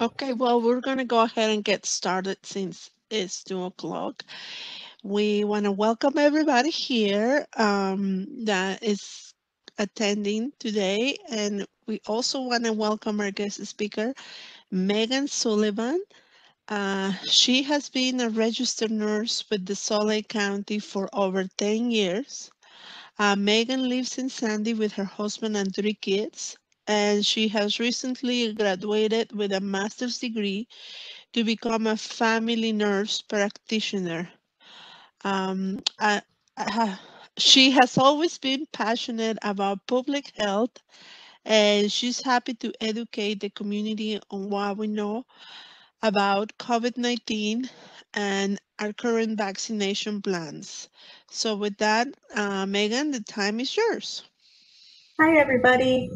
Okay, well, we're going to go ahead and get started since it's 2 o'clock. We want to welcome everybody here that is attending today. And we also want to welcome our guest speaker, Megan Sullivan. She has been a registered nurse with the Salt Lake County for over 10 years. Megan lives in Sandy with her husband and 3 kids, and she has recently graduated with a master's degree to become a family nurse practitioner. Um, I, I, she has always been passionate about public health, and she's happy to educate the community on what we know about COVID-19 and our current vaccination plans. So, with that, Megan, the time is yours. Hi, everybody.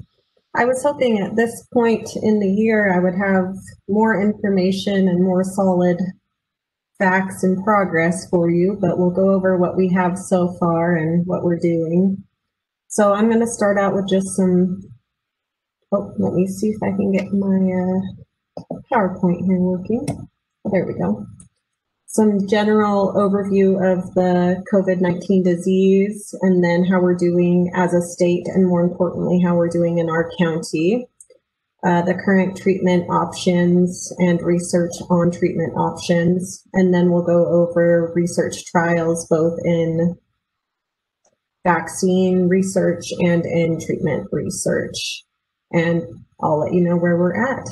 I was hoping at this point in the year I would have more information and more solid facts and progress for you, but we'll go over what we have so far and what we're doing. So I'm going to start out with just let me see if I can get my PowerPoint here working. There we go. Some general overview of the COVID-19 disease, and then how we're doing as a state, and more importantly, how we're doing in our county. The current treatment options and research on treatment options, and then we'll go over research trials both in vaccine research and in treatment research. And I'll let you know where we're at.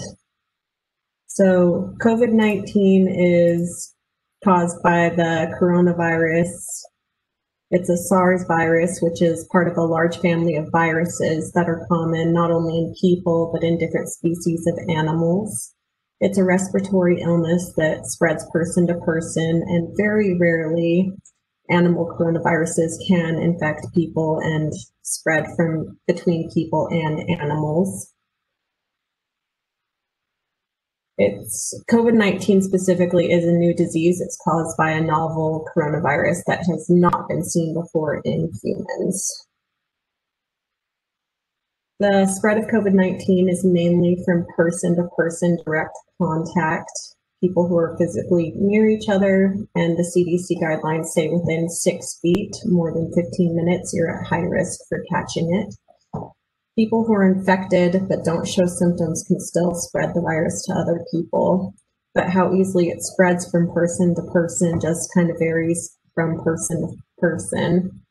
So COVID-19 is caused by the coronavirus. It's a SARS virus, which is part of a large family of viruses that are common not only in people, but in different species of animals. It's a respiratory illness that spreads person to person, and very rarely animal coronaviruses can infect people and spread from between people and animals. COVID-19 specifically is a new disease. It's caused by a novel coronavirus that has not been seen before in humans. The spread of COVID-19 is mainly from person-to-person direct contact, people who are physically near each other, and the CDC guidelines say within 6 feet, more than 15 minutes, you're at high risk for catching it. People who are infected but don't show symptoms can still spread the virus to other people, but how easily it spreads from person to person just kind of varies from person to person.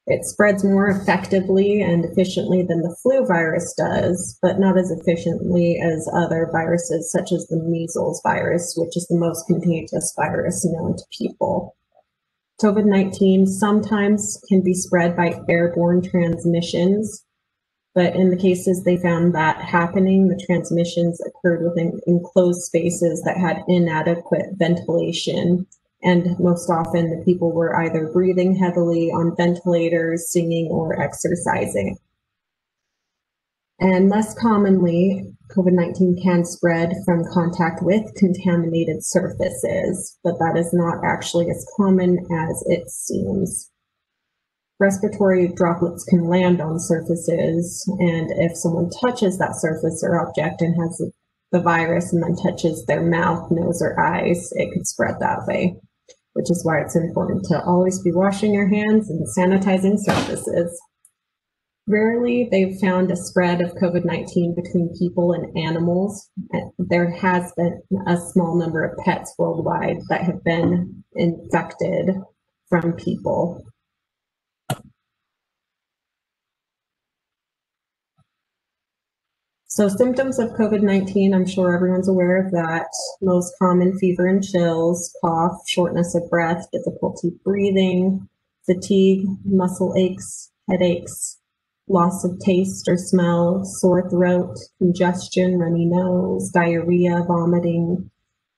It spreads more effectively and efficiently than the flu virus does, but not as efficiently as other viruses such as the measles virus, which is the most contagious virus known to people. COVID-19 sometimes can be spread by airborne transmissions, but in the cases they found that happening, the transmissions occurred within enclosed spaces that had inadequate ventilation. And most often the people were either breathing heavily on ventilators, singing, or exercising. And less commonly, COVID-19 can spread from contact with contaminated surfaces, but that is not actually as common as it seems. Respiratory droplets can land on surfaces, and if someone touches that surface or object and has the virus and then touches their mouth, nose, or eyes, it could spread that way, which is why it's important to always be washing your hands and sanitizing surfaces. Rarely, they've found a spread of COVID-19 between people and animals. There has been a small number of pets worldwide that have been infected from people. So symptoms of COVID-19, I'm sure everyone's aware of that. Most common fever and chills, cough, shortness of breath, difficulty breathing, fatigue, muscle aches, headaches, loss of taste or smell, sore throat, congestion, runny nose, diarrhea, vomiting.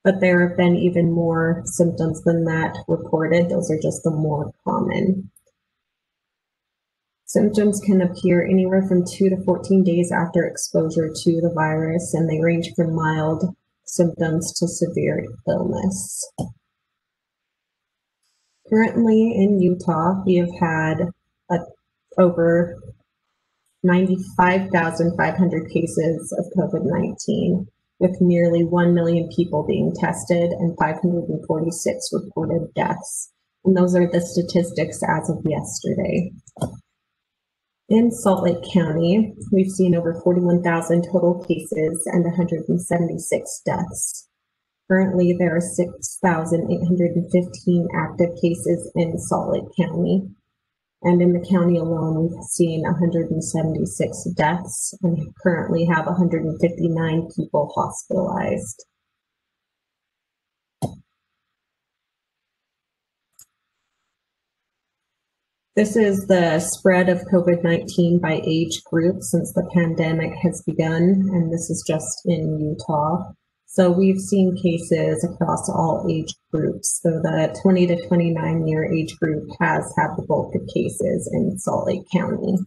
But there have been even more symptoms than that reported. Those are just the more common. Symptoms can appear anywhere from 2 to 14 days after exposure to the virus, and they range from mild symptoms to severe illness. Currently in Utah, we have had over 95,500 cases of COVID-19. with nearly 1 million people being tested and 546 reported deaths. And those are the statistics as of yesterday. In Salt Lake County, we've seen over 41,000 total cases and 176 deaths. Currently, there are 6,815 active cases in Salt Lake County. And in the county alone, we've seen 176 deaths and currently have 159 people hospitalized. This is the spread of COVID-19 by age group since the pandemic has begun, and this is just in Utah. So we've seen cases across all age groups. So the 20 to 29 year age group has had the bulk of cases in Salt Lake County.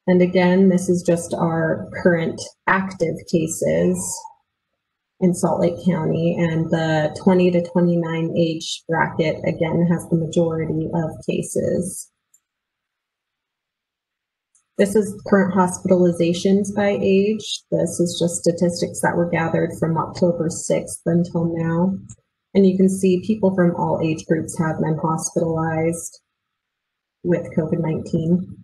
And again, this is just our current active cases in Salt Lake County, and the 20 to 29 age bracket again has the majority of cases. This is current hospitalizations by age. This is just statistics that were gathered from October 6th until now. And you can see people from all age groups have been hospitalized with COVID-19.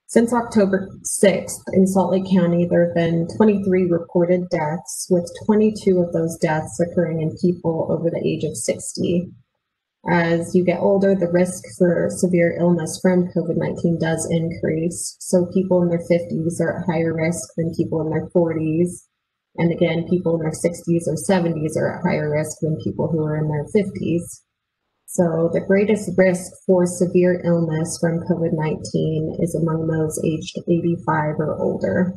Since October 6th in Salt Lake County, there have been 23 reported deaths, with 22 of those deaths occurring in people over the age of 60. As you get older, the risk for severe illness from COVID-19 does increase. So people in their 50s are at higher risk than people in their 40s. And again, people in their 60s or 70s are at higher risk than people who are in their 50s. So the greatest risk for severe illness from COVID-19 is among those aged 85 or older.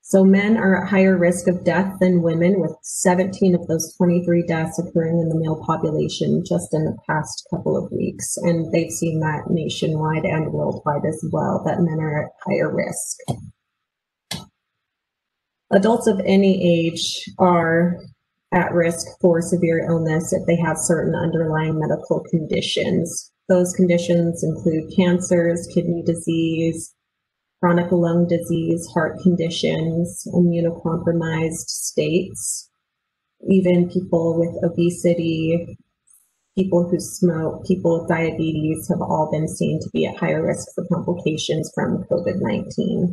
So men are at higher risk of death than women, with 17 of those 23 deaths occurring in the male population just in the past couple of weeks. And they've seen that nationwide and worldwide as well, that men are at higher risk. Adults of any age are at risk for severe illness if they have certain underlying medical conditions. Those conditions include cancers, kidney disease, chronic lung disease, heart conditions, immunocompromised states, even people with obesity, people who smoke, people with diabetes have all been seen to be at higher risk for complications from COVID-19.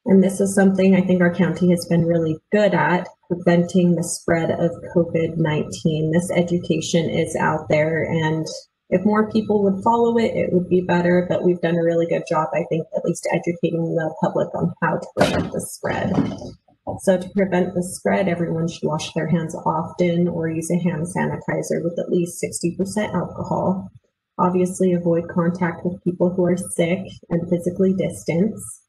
And this is something I think our county has been really good at, preventing the spread of COVID-19. This education is out there, and if more people would follow it, it would be better, but we've done a really good job, I think, at least educating the public on how to prevent the spread. So to prevent the spread, everyone should wash their hands often or use a hand sanitizer with at least 60% alcohol. Obviously, avoid contact with people who are sick and physically distance.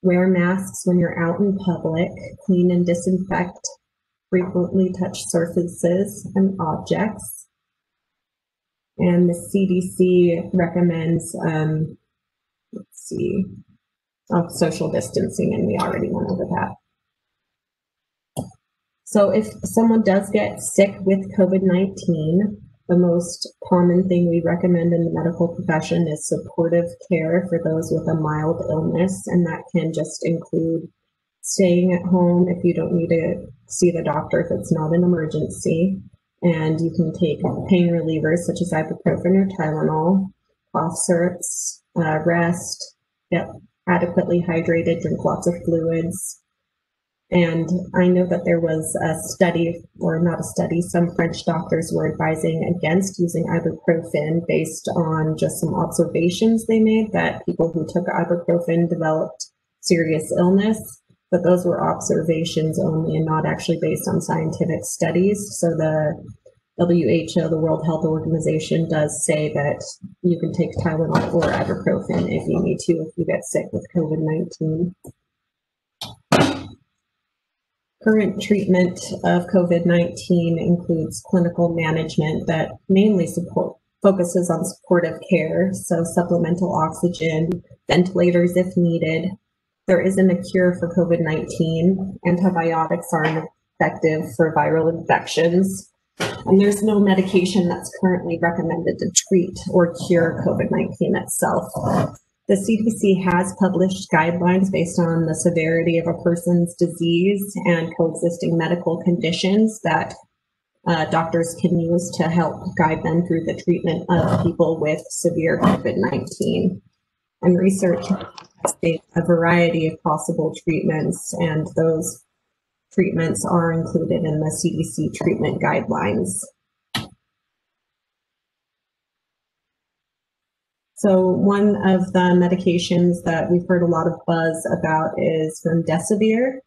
Wear masks when you're out in public. Clean and disinfect frequently touched surfaces and objects. And the CDC recommends, social distancing, and we already went over that. So if someone does get sick with COVID-19, the most common thing we recommend in the medical profession is supportive care for those with a mild illness, and that can just include staying at home if you don't need to see the doctor if it's not an emergency. And you can take pain relievers such as ibuprofen or Tylenol, cough syrups, rest, get adequately hydrated, drink lots of fluids. And I know that there was a study, or not a study, some French doctors were advising against using ibuprofen based on just some observations they made that people who took ibuprofen developed serious illness. But those were observations only and not actually based on scientific studies. So the WHO, the World Health Organization, does say that you can take Tylenol or ibuprofen if you need to, if you get sick with COVID-19. Current treatment of COVID-19 includes clinical management that mainly focuses on supportive care, so supplemental oxygen, ventilators if needed. There isn't a cure for COVID-19. Antibiotics are an effective for viral infections. And there's no medication that's currently recommended to treat or cure COVID-19 itself. The CDC has published guidelines based on the severity of a person's disease and coexisting medical conditions that doctors can use to help guide them through the treatment of people with severe COVID-19. And research has a variety of possible treatments, and those treatments are included in the CDC treatment guidelines. So one of the medications that we've heard a lot of buzz about is remdesivir,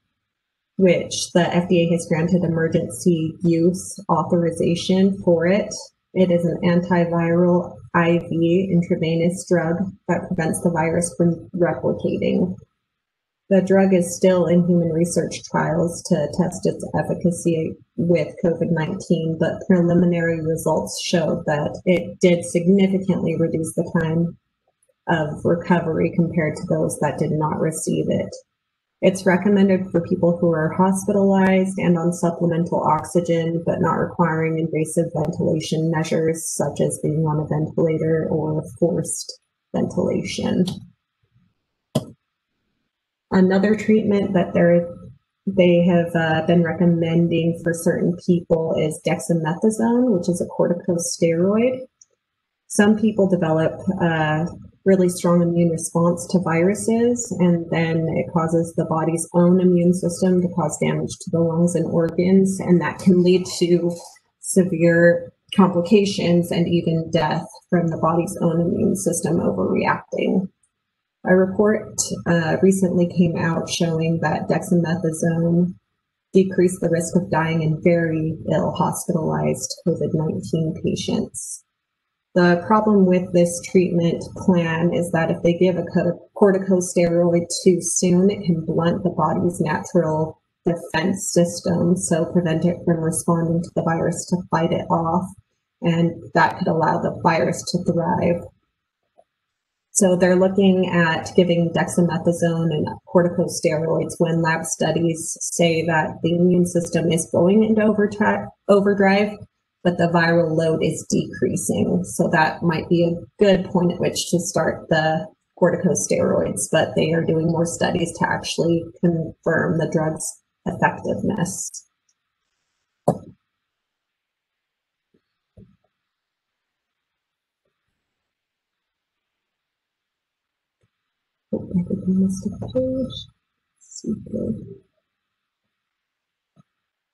which the FDA has granted emergency use authorization for it. It is an antiviral IV intravenous drug that prevents the virus from replicating. The drug is still in human research trials to test its efficacy with COVID-19, but preliminary results showed that it did significantly reduce the time of recovery compared to those that did not receive it. It's recommended for people who are hospitalized and on supplemental oxygen, but not requiring invasive ventilation measures, such as being on a ventilator or forced ventilation. Another treatment that they have been recommending for certain people is dexamethasone, which is a corticosteroid. Some people develop a really strong immune response to viruses, and then it causes the body's own immune system to cause damage to the lungs and organs, and that can lead to severe complications and even death from the body's own immune system overreacting. A report recently came out showing that dexamethasone decreased the risk of dying in very ill hospitalized COVID-19 patients. The problem with this treatment plan is that if they give a corticosteroid too soon, it can blunt the body's natural defense system, so prevent it from responding to the virus to fight it off, and that could allow the virus to thrive. So they're looking at giving dexamethasone and corticosteroids when lab studies say that the immune system is going into overdrive, but the viral load is decreasing. So that might be a good point at which to start the corticosteroids, but they are doing more studies to actually confirm the drug's effectiveness.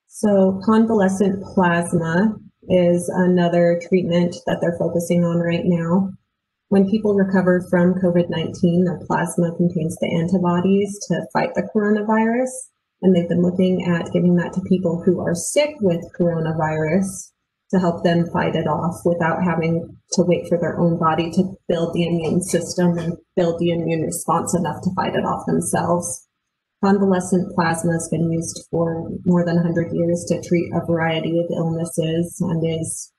So convalescent plasma is another treatment that they're focusing on right now. When people recover from COVID-19, their plasma contains the antibodies to fight the coronavirus, and they've been looking at giving that to people who are sick with coronavirus to help them fight it off without having to wait for their own body to build the immune system and build the immune response enough to fight it off themselves. Convalescent plasma has been used for more than 100 years to treat a variety of illnesses and has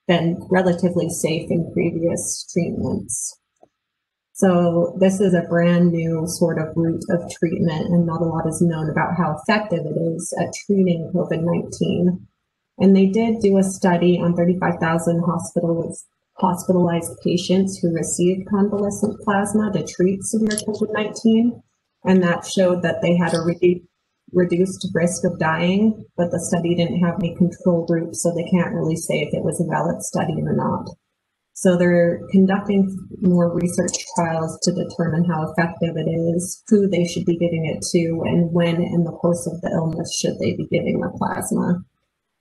been relatively safe in previous treatments. So this is a brand new sort of route of treatment, and not a lot is known about how effective it is at treating COVID-19. And they did do a study on 35,000 hospitalized patients who received convalescent plasma to treat severe COVID-19. And that showed that they had a reduced risk of dying, but the study didn't have any control group, so they can't really say if it was a valid study or not. So they're conducting more research trials to determine how effective it is, who they should be giving it to, and when in the course of the illness should they be giving the plasma.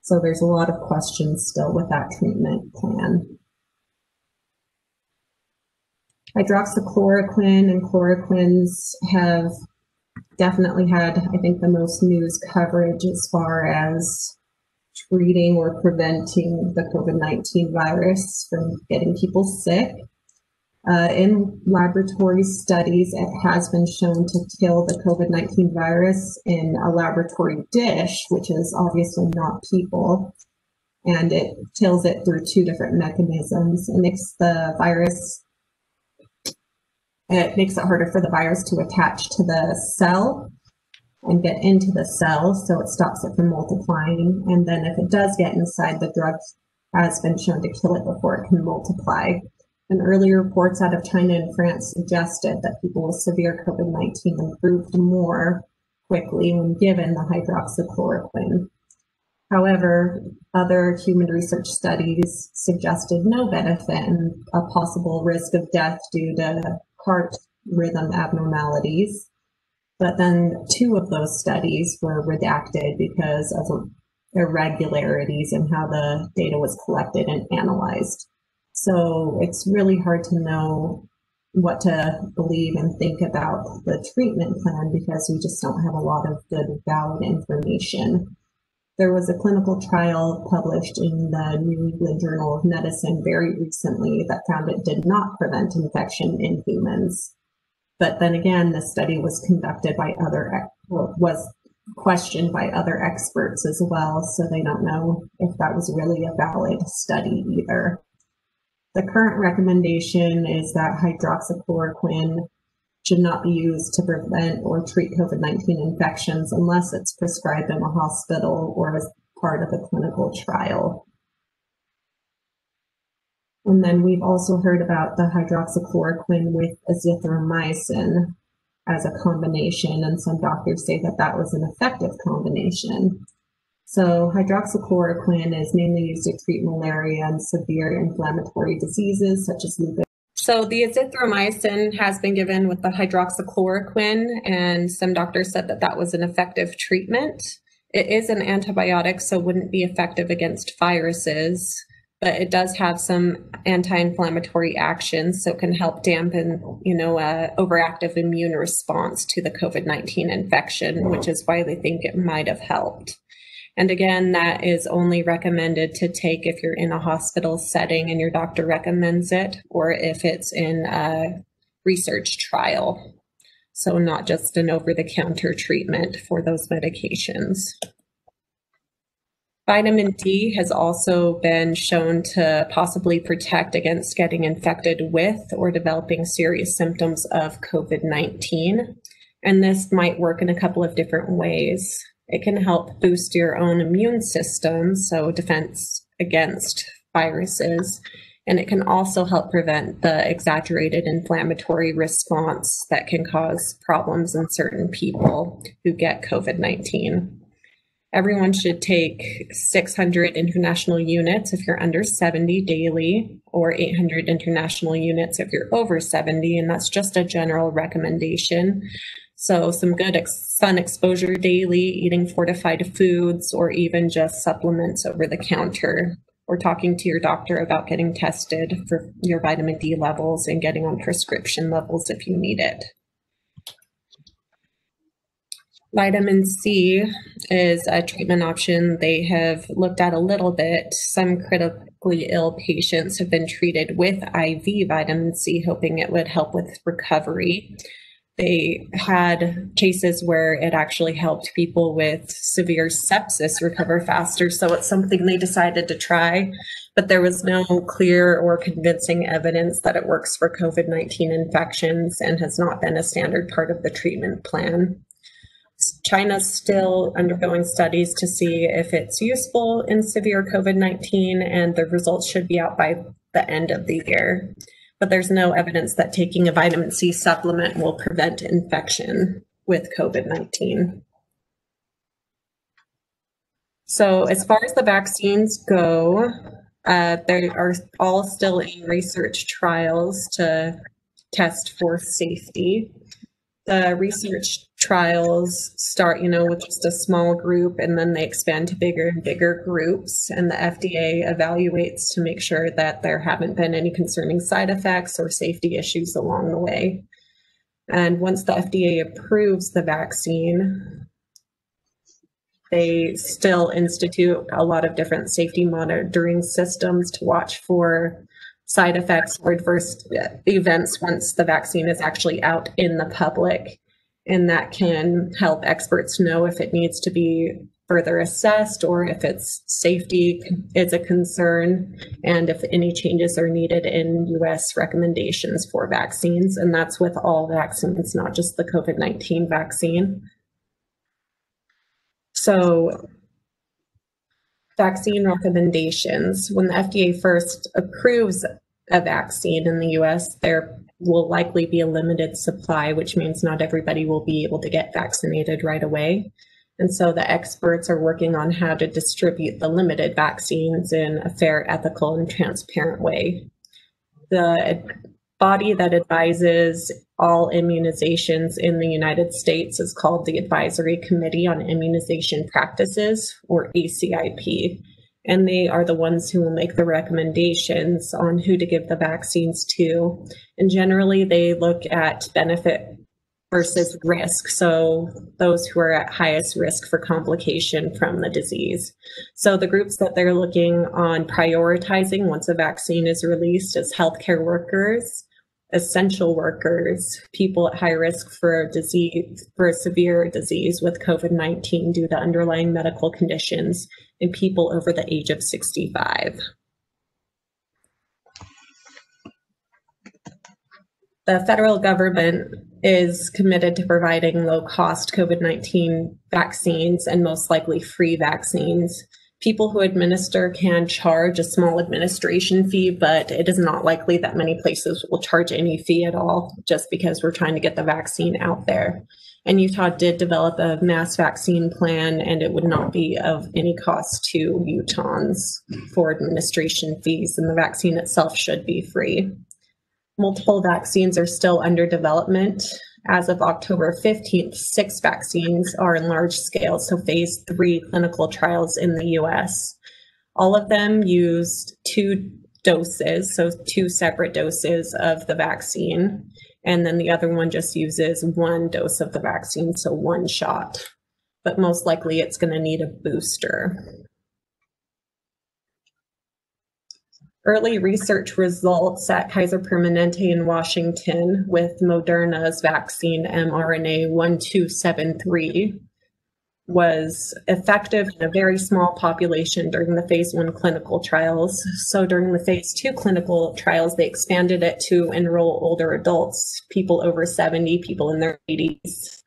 So there's a lot of questions still with that treatment plan. Hydroxychloroquine and chloroquines have definitely had, I think, the most news coverage as far as treating or preventing the COVID-19 virus from getting people sick. In laboratory studies, it has been shown to kill the COVID-19 virus in a laboratory dish, which is obviously not people, and it kills it through two different mechanisms. It makes it harder for the virus to attach to the cell, and get into the cell, so it stops it from multiplying. And then if it does get inside, the drug has been shown to kill it before it can multiply. And earlier reports out of China and France suggested that people with severe COVID-19 improved more quickly when given the hydroxychloroquine. However, other human research studies suggested no benefit and a possible risk of death due to heart rhythm abnormalities. But then 2 of those studies were redacted because of irregularities in how the data was collected and analyzed. So it's really hard to know what to believe and think about the treatment plan because we just don't have a lot of good, valid information. There was a clinical trial published in the New England Journal of Medicine very recently that found it did not prevent infection in humans. But then again, the study was conducted by was questioned by other experts as well, so they don't know if that was really a valid study either. The current recommendation is that hydroxychloroquine should not be used to prevent or treat COVID-19 infections unless it's prescribed in a hospital or as part of a clinical trial. And then we've also heard about the hydroxychloroquine with azithromycin as a combination, and some doctors say that that was an effective combination. So hydroxychloroquine is mainly used to treat malaria and severe inflammatory diseases such as lupus. So the azithromycin has been given with the hydroxychloroquine, and some doctors said that that was an effective treatment. It is an antibiotic, so wouldn't be effective against viruses, but it does have some anti-inflammatory actions, so it can help dampen, overactive immune response to the COVID-19 infection, which is why they think it might have helped. And again, that is only recommended to take if you're in a hospital setting and your doctor recommends it, or if it's in a research trial. So not just an over-the-counter treatment for those medications. Vitamin D has also been shown to possibly protect against getting infected with or developing serious symptoms of COVID-19. And this might work in a couple of different ways. It can help boost your own immune system, so defense against viruses, and it can also help prevent the exaggerated inflammatory response that can cause problems in certain people who get COVID-19. Everyone should take 600 international units if you're under 70 daily, or 800 international units if you're over 70, and that's just a general recommendation. So some good sun exposure daily, eating fortified foods, or even just supplements over the counter, or talking to your doctor about getting tested for your vitamin D levels and getting on prescription levels if you need it. Vitamin C is a treatment option they have looked at a little bit. Some critically ill patients have been treated with IV vitamin C, hoping it would help with recovery. They had cases where it actually helped people with severe sepsis recover faster, so it's something they decided to try, but there was no clear or convincing evidence that it works for COVID-19 infections and has not been a standard part of the treatment plan. China's still undergoing studies to see if it's useful in severe COVID-19, and the results should be out by the end of the year. But there's no evidence that taking a vitamin C supplement will prevent infection with COVID-19. So as far as the vaccines go, they are all still in research trials to test for safety. The research trials start, with just a small group, and then they expand to bigger and bigger groups, and the FDA evaluates to make sure that there haven't been any concerning side effects or safety issues along the way. And once the FDA approves the vaccine, they still institute a lot of different safety monitoring systems to watch for side effects or adverse events once the vaccine is actually out in the public. And that can help experts know if it needs to be further assessed or if its safety is a concern and if any changes are needed in US recommendations for vaccines. And that's with all vaccines, not just the COVID-19 vaccine. So vaccine recommendations. When the FDA first approves a vaccine in the US, there will likely be a limited supply, which means not everybody will be able to get vaccinated right away. And so the experts are working on how to distribute the limited vaccines in a fair, ethical, and transparent way. The body that advises all immunizations in the United States is called the Advisory Committee on Immunization Practices, or ACIP. And they are the ones who will make the recommendations on who to give the vaccines to. And generally, they look at benefit versus risk. So those who are at highest risk for complication from the disease. So the groups that they're looking on prioritizing once a vaccine is released is healthcare workers, essential workers, people at high risk for disease, for a severe disease with COVID-19 due to underlying medical conditions, and people over the age of 65. The federal government is committed to providing low-cost COVID-19 vaccines and most likely free vaccines. People who administer can charge a small administration fee, but it is not likely that many places will charge any fee at all, just because we're trying to get the vaccine out there. And Utah did develop a mass vaccine plan, and it would not be of any cost to Utahns for administration fees, and the vaccine itself should be free. Multiple vaccines are still under development. As of October 15th, 6 vaccines are in large scale, so phase 3 clinical trials in the US. All of them used 2 doses, so 2 separate doses of the vaccine. And then the other one just uses 1 dose of the vaccine, so 1 shot. But most likely it's going to need a booster. Early research results at Kaiser Permanente in Washington with Moderna's vaccine mRNA-1273 was effective in a very small population during the phase 1 clinical trials. So during the phase 2 clinical trials, they expanded it to enroll older adults, people over 70, people in their 80s.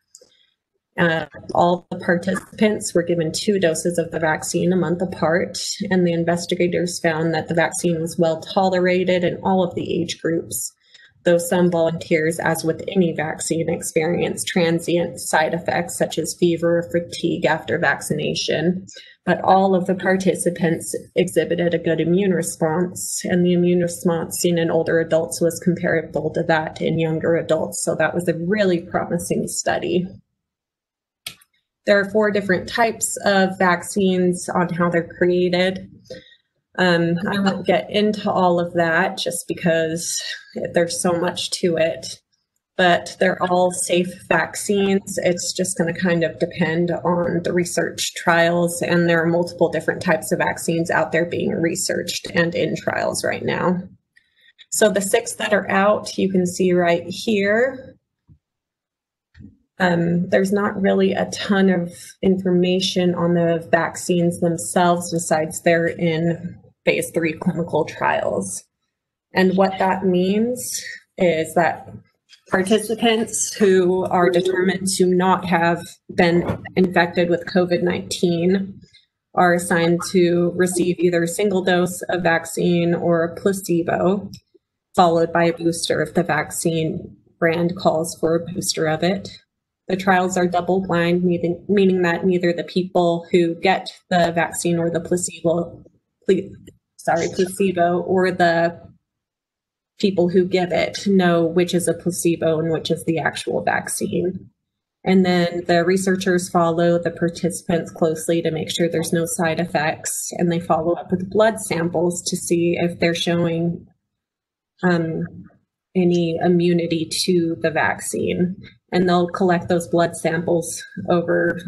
All the participants were given 2 doses of the vaccine a month apart, and the investigators found that the vaccine was well tolerated in all of the age groups, though some volunteers, as with any vaccine, experienced transient side effects such as fever or fatigue after vaccination. But all of the participants exhibited a good immune response, and the immune response seen in older adults was comparable to that in younger adults. So that was a really promising study. There are 4 different types of vaccines on how they're created. I won't get into all of that just because there's so much to it, but they're all safe vaccines. It's just going to kind of depend on the research trials, and there are multiple different types of vaccines out there being researched and in trials right now. So the 6 that are out, you can see right here. There's not really a ton of information on the vaccines themselves besides they're in phase 3 clinical trials. And what that means is that participants who are determined to not have been infected with COVID-19 are assigned to receive either a single dose of vaccine or a placebo, followed by a booster if the vaccine brand calls for a booster of it. The trials are double-blind, meaning that neither the people who get the vaccine or the placebo or the people who give it know which is a placebo and which is the actual vaccine. And then the researchers follow the participants closely to make sure there's no side effects, and they follow up with blood samples to see if they're showing any immunity to the vaccine. And they'll collect those blood samples over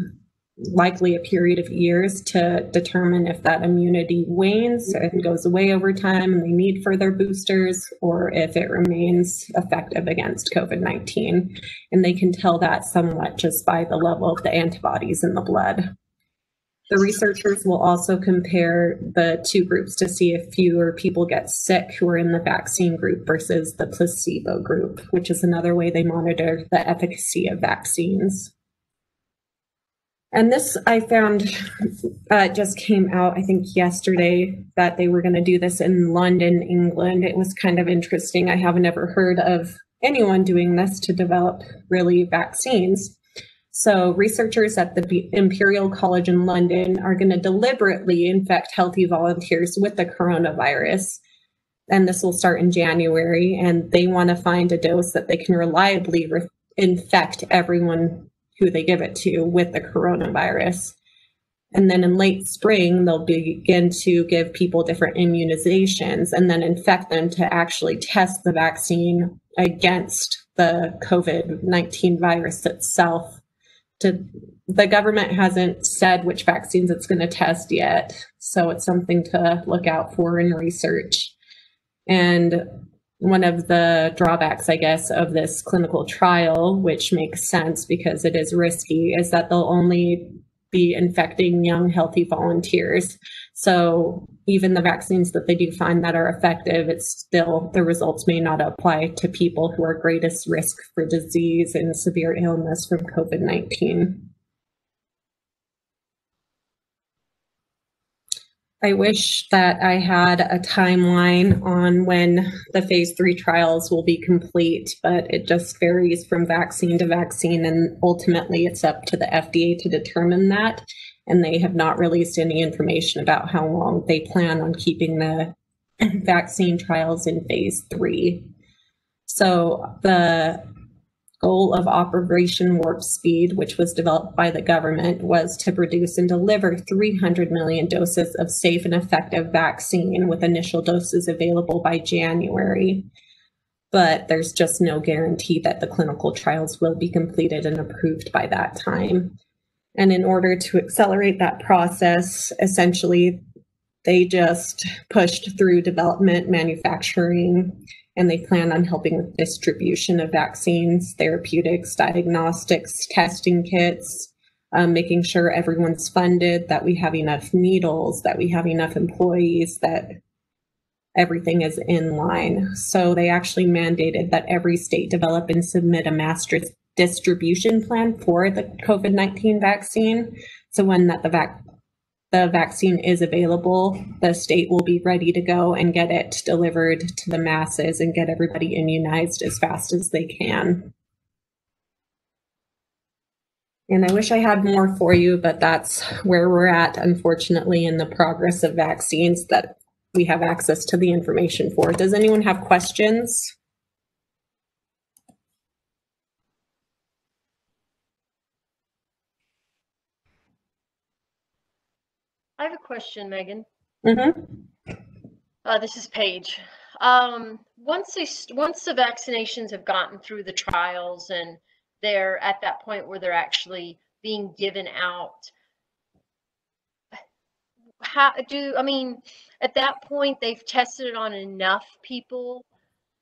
likely a period of years to determine if that immunity wanes, if it goes away over time and they need further boosters, or if it remains effective against COVID-19. And they can tell that somewhat just by the level of the antibodies in the blood. The researchers will also compare the 2 groups to see if fewer people get sick who are in the vaccine group versus the placebo group, which is another way they monitor the efficacy of vaccines. And this I found just came out, I think, yesterday that they were going to do this in London, England. It was kind of interesting. I haven't ever heard of anyone doing this to develop really vaccines. So researchers at the Imperial College in London are going to deliberately infect healthy volunteers with the coronavirus. And this will start in January. And they want to find a dose that they can reliably infect everyone who they give it to with the coronavirus. And then in late spring, they'll begin to give people different immunizations and then infect them to actually test the vaccine against the COVID-19 virus itself. The government hasn't said which vaccines it's going to test yet, so it's something to look out for in research. And one of the drawbacks, I guess, of this clinical trial, which makes sense because it is risky, is that they'll only be infecting young, healthy volunteers. So even the vaccines that they do find that are effective, it's still, the results may not apply to people who are greatest risk for disease and severe illness from COVID-19. I wish that I had a timeline on when the phase 3 trials will be complete, but it just varies from vaccine to vaccine, and ultimately it's up to the FDA to determine that. And they have not released any information about how long they plan on keeping the vaccine trials in phase 3. So the goal of Operation Warp Speed, which was developed by the government, was to produce and deliver 300 million doses of safe and effective vaccine, with initial doses available by January. But there's just no guarantee that the clinical trials will be completed and approved by that time. And in order to accelerate that process, essentially, they just pushed through development, manufacturing, and they plan on helping with distribution of vaccines, therapeutics, diagnostics, testing kits, making sure everyone's funded, that we have enough needles, that we have enough employees, that everything is in line. So they actually mandated that every state develop and submit a master distribution plan for the COVID-19 vaccine. So when the vaccine is available, the state will be ready to go and get it delivered to the masses and get everybody immunized as fast as they can. And I wish I had more for you, but that's where we're at, unfortunately, in the progress of vaccines that we have access to the information for. Does anyone have questions? I have a question, Megan. Mm-hmm. This is Paige. Once the vaccinations have gotten through the trials and they're at that point where they're actually being given out, at that point they've tested it on enough people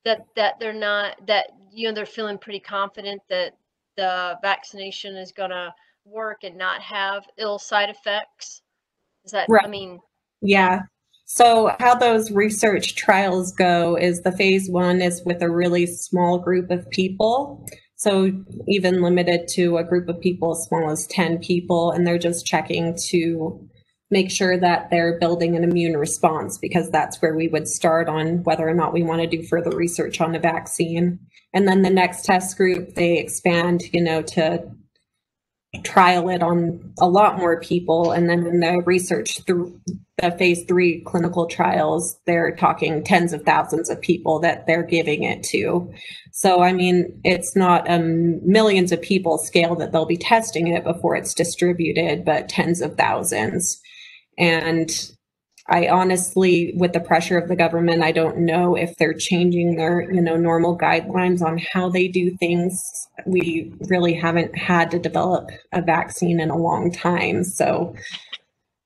that they're feeling pretty confident that the vaccination is gonna work and not have ill side effects? Is that, right. Yeah. So how those research trials go is the phase 1 is with a really small group of people. So even limited to a group of people as small as 10 people, and they're just checking to make sure that they're building an immune response, because that's where we would start on whether or not we want to do further research on the vaccine. And then the next test group, they expand, to trial it on a lot more people. And then in the research through the phase 3 clinical trials, they're talking tens of thousands of people that they're giving it to. So, it's not a millions of people scale that they'll be testing it before it's distributed, but tens of thousands. And I honestly, with the pressure of the government, I don't know if they're changing their, normal guidelines on how they do things. We really haven't had to develop a vaccine in a long time. So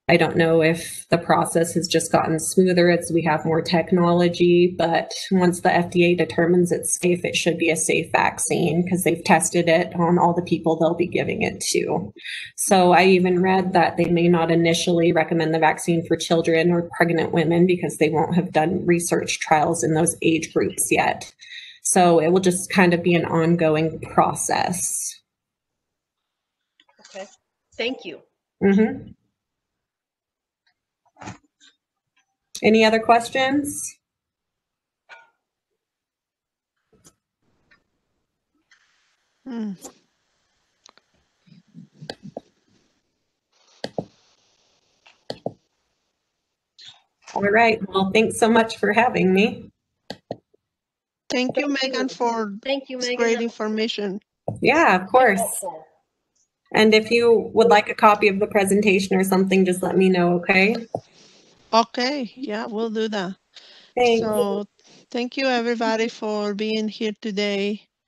I don't know if the process has just gotten smoother as we have more technology, but once the FDA determines it's safe, it should be a safe vaccine because they've tested it on all the people they'll be giving it to. So I even read that they may not initially recommend the vaccine for children or pregnant women because they won't have done research trials in those age groups yet. So it will just kind of be an ongoing process. Okay. Thank you. Mm-hmm. Any other questions? Mm. All right. Well, thanks so much for having me. Thank you, Megan, for Thank you, this Megan. great That was information. Yeah, of course. helpful. And if you would like a copy of the presentation or something, just let me know, okay? Okay, yeah, we'll do that. Thanks. So thank you everybody for being here today.